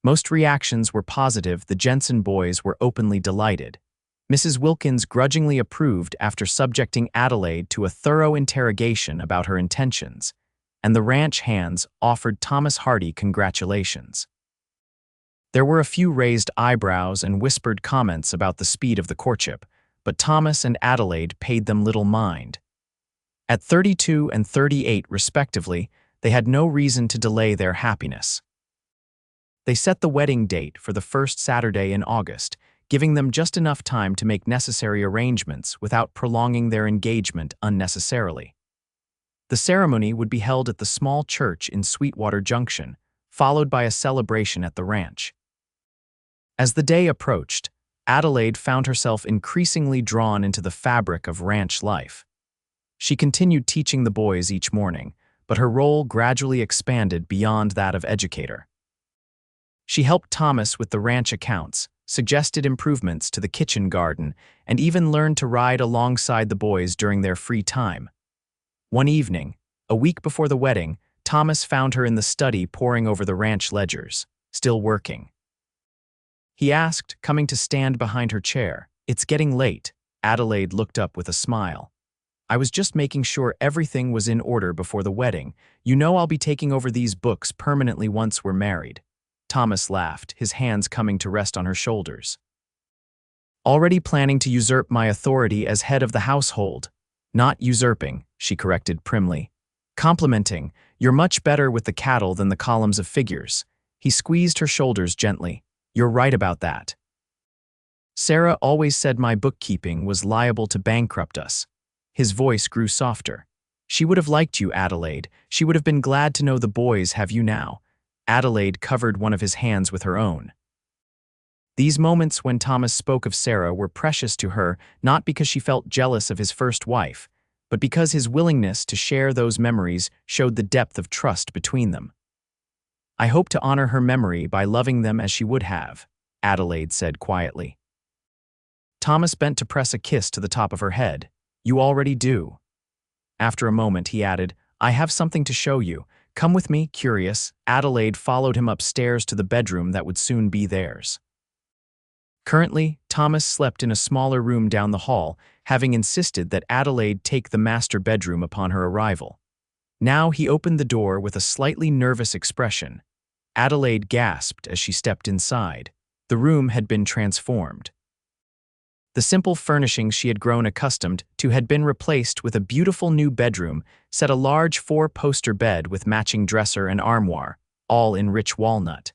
Most reactions were positive. The Jensen boys were openly delighted. Mrs. Wilkins grudgingly approved after subjecting Adelaide to a thorough interrogation about her intentions, and the ranch hands offered Thomas hearty congratulations. There were a few raised eyebrows and whispered comments about the speed of the courtship, but Thomas and Adelaide paid them little mind. At 32 and 38 respectively, they had no reason to delay their happiness. They set the wedding date for the first Saturday in August, giving them just enough time to make necessary arrangements without prolonging their engagement unnecessarily. The ceremony would be held at the small church in Sweetwater Junction, followed by a celebration at the ranch. As the day approached, Adelaide found herself increasingly drawn into the fabric of ranch life. She continued teaching the boys each morning, but her role gradually expanded beyond that of educator. She helped Thomas with the ranch accounts, suggested improvements to the kitchen garden, and even learned to ride alongside the boys during their free time. One evening, a week before the wedding, Thomas found her in the study poring over the ranch ledgers, still working. He asked, coming to stand behind her chair. "It's getting late." Adelaide looked up with a smile. "I was just making sure everything was in order before the wedding. You know I'll be taking over these books permanently once we're married." Thomas laughed, his hands coming to rest on her shoulders. "Already planning to usurp my authority as head of the household." "Not usurping," she corrected primly. "Complimenting. You're much better with the cattle than the columns of figures." He squeezed her shoulders gently. "You're right about that. Sarah always said my bookkeeping was liable to bankrupt us." His voice grew softer. "She would have liked you, Adelaide. She would have been glad to know the boys have you now." Adelaide covered one of his hands with her own. These moments when Thomas spoke of Sarah were precious to her, not because she felt jealous of his first wife, but because his willingness to share those memories showed the depth of trust between them. "I hope to honor her memory by loving them as she would have," Adelaide said quietly. Thomas bent to press a kiss to the top of her head. "You already do." After a moment, he added, "I have something to show you. Come with me." Curious, Adelaide followed him upstairs to the bedroom that would soon be theirs. Currently, Thomas slept in a smaller room down the hall, having insisted that Adelaide take the master bedroom upon her arrival. Now he opened the door with a slightly nervous expression. Adelaide gasped as she stepped inside. The room had been transformed. The simple furnishings she had grown accustomed to had been replaced with a beautiful new bedroom, set a large four-poster bed with matching dresser and armoire, all in rich walnut.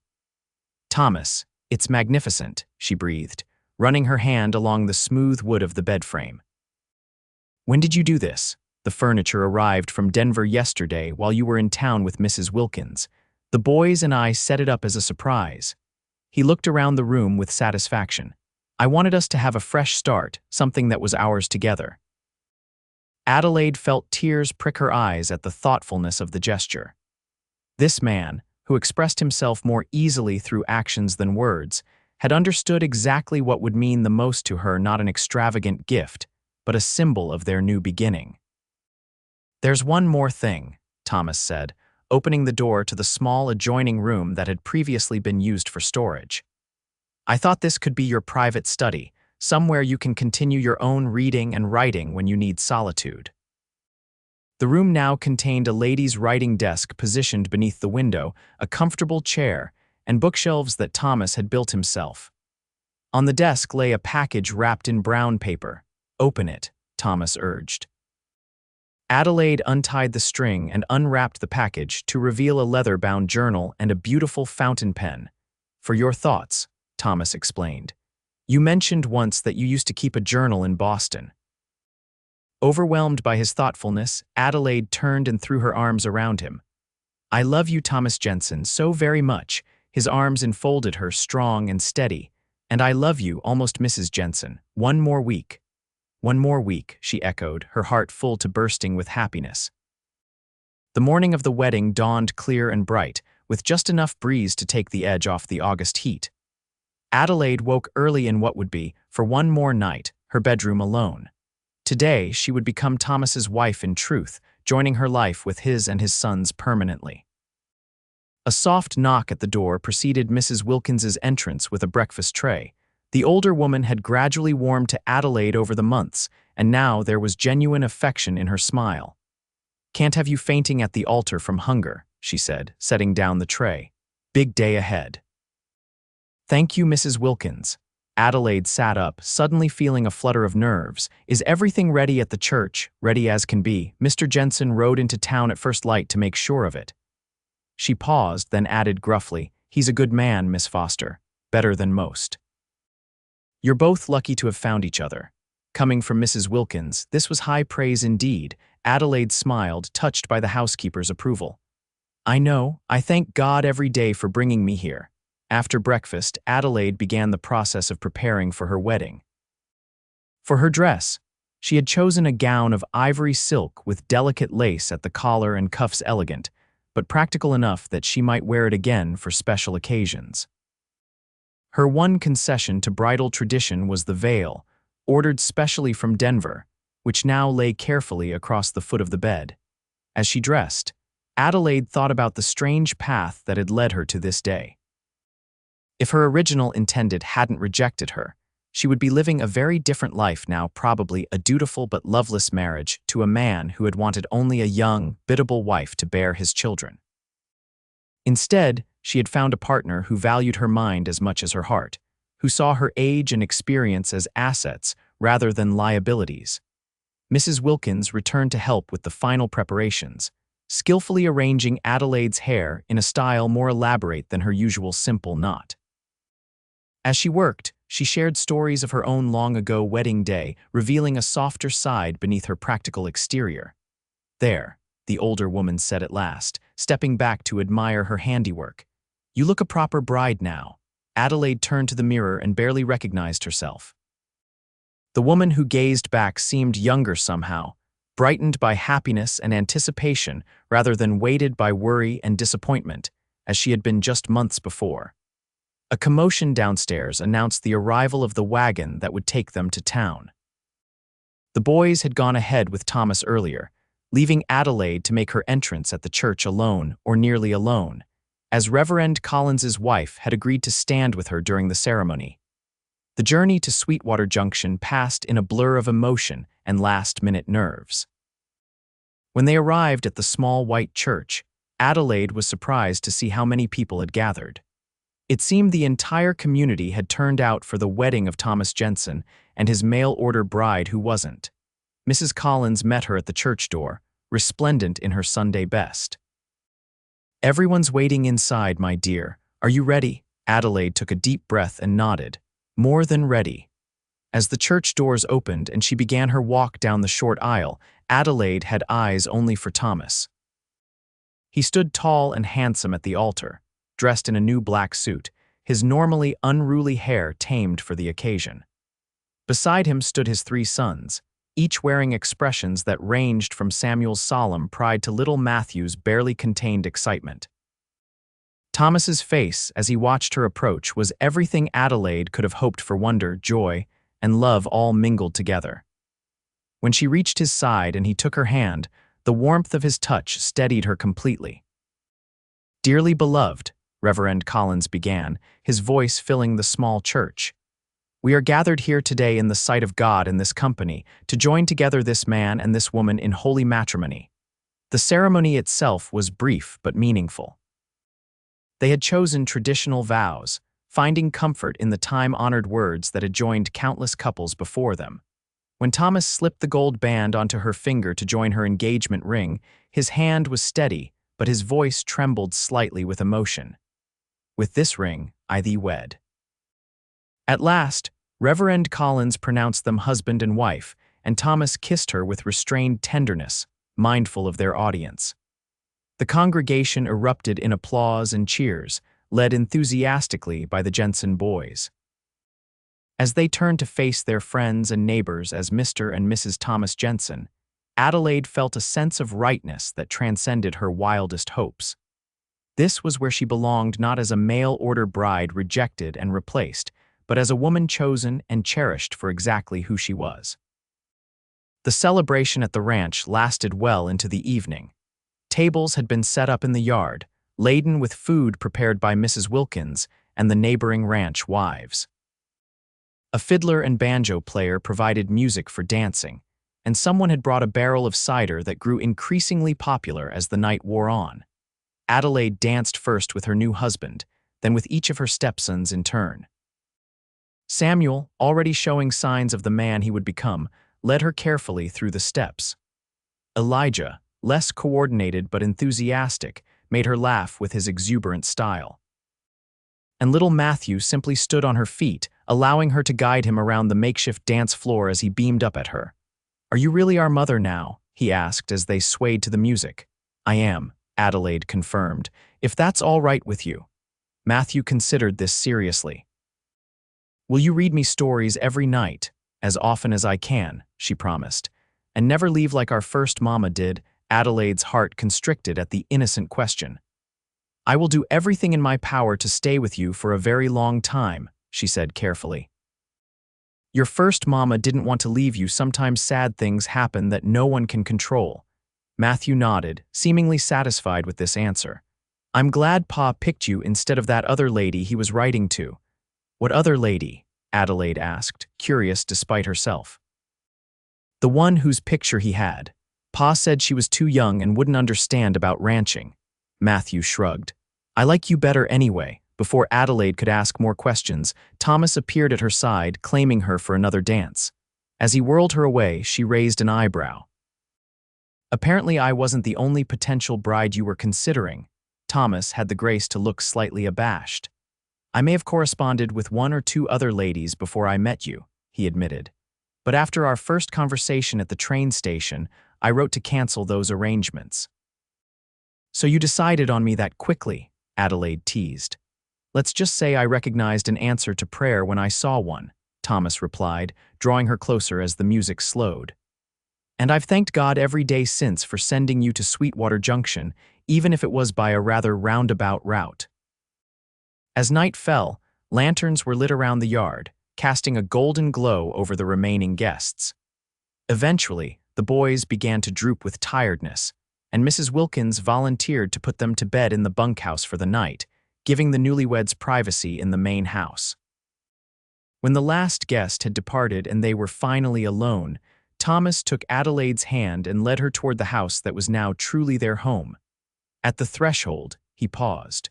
"Thomas, it's magnificent," she breathed, running her hand along the smooth wood of the bed frame. "When did you do this?" "The furniture arrived from Denver yesterday while you were in town with Mrs. Wilkins. The boys and I set it up as a surprise." He looked around the room with satisfaction. "I wanted us to have a fresh start, something that was ours together." Adelaide felt tears prick her eyes at the thoughtfulness of the gesture. This man, who expressed himself more easily through actions than words, had understood exactly what would mean the most to her, not an extravagant gift, but a symbol of their new beginning. "There's one more thing," Thomas said, opening the door to the small adjoining room that had previously been used for storage. "I thought this could be your private study, somewhere you can continue your own reading and writing when you need solitude." The room now contained a lady's writing desk positioned beneath the window, a comfortable chair, and bookshelves that Thomas had built himself. On the desk lay a package wrapped in brown paper. "Open it," Thomas urged. Adelaide untied the string and unwrapped the package to reveal a leather-bound journal and a beautiful fountain pen. "For your thoughts," Thomas explained. "You mentioned once that you used to keep a journal in Boston." Overwhelmed by his thoughtfulness, Adelaide turned and threw her arms around him. "I love you, Thomas Jensen, so very much." His arms enfolded her, strong and steady. "And I love you, almost Mrs. Jensen. One more week." "One more week," she echoed, her heart full to bursting with happiness. The morning of the wedding dawned clear and bright, with just enough breeze to take the edge off the August heat. Adelaide woke early in what would be, for one more night, her bedroom alone. Today, she would become Thomas's wife in truth, joining her life with his and his son's permanently. A soft knock at the door preceded Mrs. Wilkins's entrance with a breakfast tray. The older woman had gradually warmed to Adelaide over the months, and now there was genuine affection in her smile. "Can't have you fainting at the altar from hunger," she said, setting down the tray. "Big day ahead." "Thank you, Mrs. Wilkins." Adelaide sat up, suddenly feeling a flutter of nerves. "Is everything ready at the church?" "Ready as can be. Mr. Jensen rode into town at first light to make sure of it." She paused, then added gruffly, "He's a good man, Miss Foster. Better than most." "You're both lucky to have found each other." Coming from Mrs. Wilkins, this was high praise indeed. Adelaide smiled, touched by the housekeeper's approval. "I know. I thank God every day for bringing me here." After breakfast, Adelaide began the process of preparing for her wedding. For her dress, she had chosen a gown of ivory silk with delicate lace at the collar and cuffs, elegant, but practical enough that she might wear it again for special occasions. Her one concession to bridal tradition was the veil, ordered specially from Denver, which now lay carefully across the foot of the bed. As she dressed, Adelaide thought about the strange path that had led her to this day. If her original intended hadn't rejected her, she would be living a very different life now, probably a dutiful but loveless marriage to a man who had wanted only a young, biddable wife to bear his children. Instead, she had found a partner who valued her mind as much as her heart, who saw her age and experience as assets rather than liabilities. Mrs. Wilkins returned to help with the final preparations, skillfully arranging Adelaide's hair in a style more elaborate than her usual simple knot. As she worked, she shared stories of her own long-ago wedding day, revealing a softer side beneath her practical exterior. "There," the older woman said at last, stepping back to admire her handiwork. "You look a proper bride now." Adelaide turned to the mirror and barely recognized herself. The woman who gazed back seemed younger somehow, brightened by happiness and anticipation rather than weighted by worry and disappointment, as she had been just months before. A commotion downstairs announced the arrival of the wagon that would take them to town. The boys had gone ahead with Thomas earlier, leaving Adelaide to make her entrance at the church alone, or nearly alone, as Reverend Collins's wife had agreed to stand with her during the ceremony. The journey to Sweetwater Junction passed in a blur of emotion and last-minute nerves. When they arrived at the small white church, Adelaide was surprised to see how many people had gathered. It seemed the entire community had turned out for the wedding of Thomas Jensen and his mail-order bride who wasn't. Mrs. Collins met her at the church door, resplendent in her Sunday best. "Everyone's waiting inside, my dear. Are you ready?" Adelaide took a deep breath and nodded. "More than ready." As the church doors opened and she began her walk down the short aisle, Adelaide had eyes only for Thomas. He stood tall and handsome at the altar, dressed in a new black suit, his normally unruly hair tamed for the occasion. Beside him stood his 3 sons, each wearing expressions that ranged from Samuel's solemn pride to little Matthew's barely contained excitement. Thomas's face, as he watched her approach, was everything Adelaide could have hoped for: wonder, joy, and love all mingled together. When she reached his side and he took her hand, the warmth of his touch steadied her completely. "Dearly beloved," Reverend Collins began, his voice filling the small church, "we are gathered here today in the sight of God in this company to join together this man and this woman in holy matrimony." The ceremony itself was brief but meaningful. They had chosen traditional vows, finding comfort in the time-honored words that had joined countless couples before them. When Thomas slipped the gold band onto her finger to join her engagement ring, his hand was steady, but his voice trembled slightly with emotion. "With this ring, I thee wed." At last, Reverend Collins pronounced them husband and wife, and Thomas kissed her with restrained tenderness, mindful of their audience. The congregation erupted in applause and cheers, led enthusiastically by the Jensen boys. As they turned to face their friends and neighbors as Mr. and Mrs. Thomas Jensen, Adelaide felt a sense of rightness that transcended her wildest hopes. This was where she belonged, not as a mail-order bride rejected and replaced, but as a woman chosen and cherished for exactly who she was. The celebration at the ranch lasted well into the evening. Tables had been set up in the yard, laden with food prepared by Mrs. Wilkins and the neighboring ranch wives. A fiddler and banjo player provided music for dancing, and someone had brought a barrel of cider that grew increasingly popular as the night wore on. Adelaide danced first with her new husband, then with each of her stepsons in turn. Samuel, already showing signs of the man he would become, led her carefully through the steps. Elijah, less coordinated but enthusiastic, made her laugh with his exuberant style. And little Matthew simply stood on her feet, allowing her to guide him around the makeshift dance floor as he beamed up at her. "Are you really our mother now?" he asked as they swayed to the music. "I am," Adelaide confirmed, "if that's all right with you." Matthew considered this seriously. "Will you read me stories every night, as often as I can?" she promised. "And never leave like our first mama did?" Adelaide's heart constricted at the innocent question. "I will do everything in my power to stay with you for a very long time," she said carefully. "Your first mama didn't want to leave you. Sometimes sad things happen that no one can control." Matthew nodded, seemingly satisfied with this answer. "I'm glad Pa picked you instead of that other lady he was writing to." "What other lady?" Adelaide asked, curious despite herself. "The one whose picture he had. Pa said she was too young and wouldn't understand about ranching." Matthew shrugged. "I like you better anyway." Before Adelaide could ask more questions, Thomas appeared at her side, claiming her for another dance. As he whirled her away, she raised an eyebrow. "Apparently I wasn't the only potential bride you were considering." Thomas had the grace to look slightly abashed. "I may have corresponded with 1 or 2 other ladies before I met you," he admitted. "But after our first conversation at the train station, I wrote to cancel those arrangements." "So you decided on me that quickly," Adelaide teased. "Let's just say I recognized an answer to prayer when I saw one," Thomas replied, drawing her closer as the music slowed. "And I've thanked God every day since for sending you to Sweetwater Junction, even if it was by a rather roundabout route." As night fell, lanterns were lit around the yard, casting a golden glow over the remaining guests. Eventually, the boys began to droop with tiredness, and Mrs. Wilkins volunteered to put them to bed in the bunkhouse for the night, giving the newlyweds privacy in the main house. When the last guest had departed and they were finally alone, Thomas took Adelaide's hand and led her toward the house that was now truly their home. At the threshold, he paused.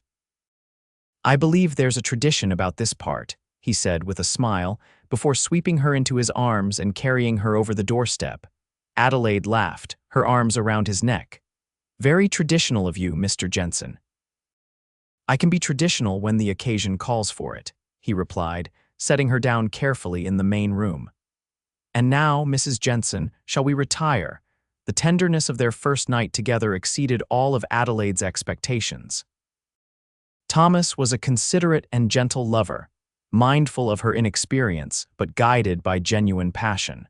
"I believe there's a tradition about this part," he said with a smile, before sweeping her into his arms and carrying her over the doorstep. Adelaide laughed, her arms around his neck. "Very traditional of you, Mr. Jensen." "I can be traditional when the occasion calls for it," he replied, setting her down carefully in the main room. "And now, Mrs. Jensen, shall we retire?" The tenderness of their first night together exceeded all of Adelaide's expectations. Thomas was a considerate and gentle lover, mindful of her inexperience but guided by genuine passion.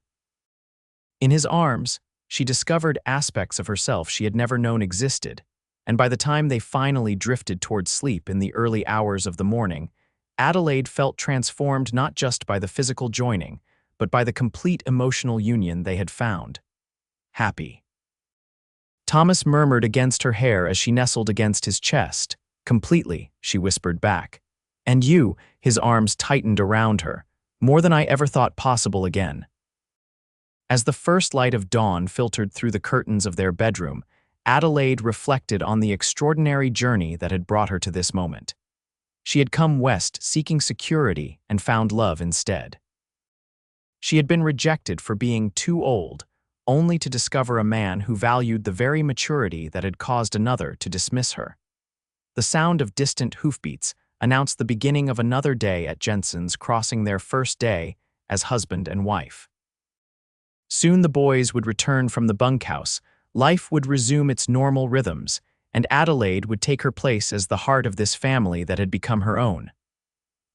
In his arms, she discovered aspects of herself she had never known existed, and by the time they finally drifted toward sleep in the early hours of the morning, Adelaide felt transformed not just by the physical joining, but by the complete emotional union they had found. Happy. Thomas murmured against her hair as she nestled against his chest. "Completely," she whispered back. "And you," his arms tightened around her, "more than I ever thought possible again." As the first light of dawn filtered through the curtains of their bedroom, Adelaide reflected on the extraordinary journey that had brought her to this moment. She had come west seeking security and found love instead. She had been rejected for being too old, only to discover a man who valued the very maturity that had caused another to dismiss her. The sound of distant hoofbeats announced the beginning of another day at Jensen's, crossing their first day as husband and wife. Soon the boys would return from the bunkhouse, life would resume its normal rhythms, and Adelaide would take her place as the heart of this family that had become her own.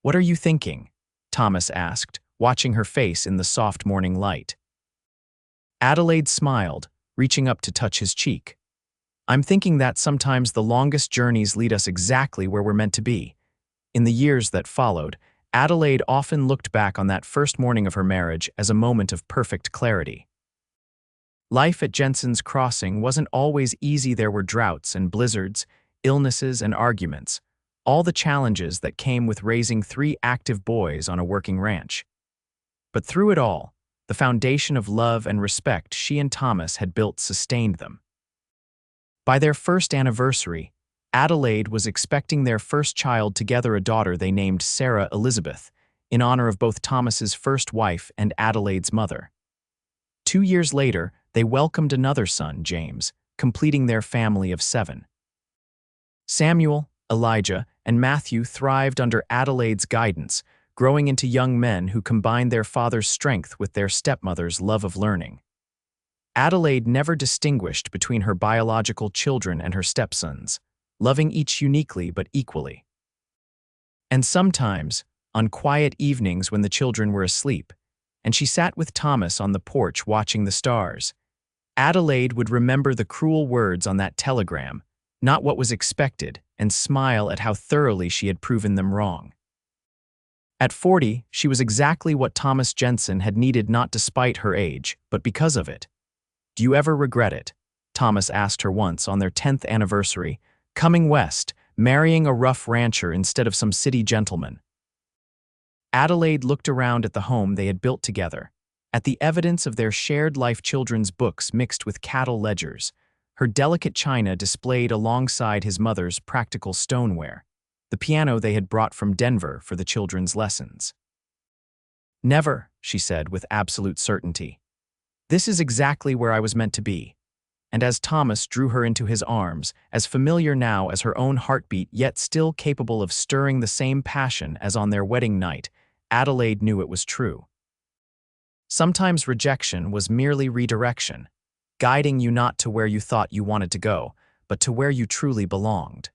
"What are you thinking?" Thomas asked, watching her face in the soft morning light. Adelaide smiled, reaching up to touch his cheek. "I'm thinking that sometimes the longest journeys lead us exactly where we're meant to be." In the years that followed, Adelaide often looked back on that first morning of her marriage as a moment of perfect clarity. Life at Jensen's Crossing wasn't always easy. There were droughts and blizzards, illnesses and arguments, all the challenges that came with raising 3 active boys on a working ranch. But through it all, the foundation of love and respect she and Thomas had built sustained them. By their first anniversary, Adelaide was expecting their first child together, a daughter they named Sarah Elizabeth, in honor of both Thomas's first wife and Adelaide's mother. 2 years later, they welcomed another son, James, completing their family of 7. Samuel, Elijah, and Matthew thrived under Adelaide's guidance, growing into young men who combined their father's strength with their stepmother's love of learning. Adelaide never distinguished between her biological children and her stepsons, loving each uniquely but equally. And sometimes, on quiet evenings when the children were asleep, and she sat with Thomas on the porch watching the stars, Adelaide would remember the cruel words on that telegram, not what was expected, and smile at how thoroughly she had proven them wrong. At 40, she was exactly what Thomas Jensen had needed, not despite her age, but because of it. "Do you ever regret it?" Thomas asked her once on their 10th anniversary, coming west, marrying a rough rancher instead of some city gentleman. Adelaide looked around at the home they had built together, at the evidence of their shared life, children's books mixed with cattle ledgers, her delicate china displayed alongside his mother's practical stoneware, the piano they had brought from Denver for the children's lessons. "Never," she said with absolute certainty. "This is exactly where I was meant to be." And as Thomas drew her into his arms, as familiar now as her own heartbeat yet still capable of stirring the same passion as on their wedding night, Adelaide knew it was true. Sometimes rejection was merely redirection, guiding you not to where you thought you wanted to go, but to where you truly belonged.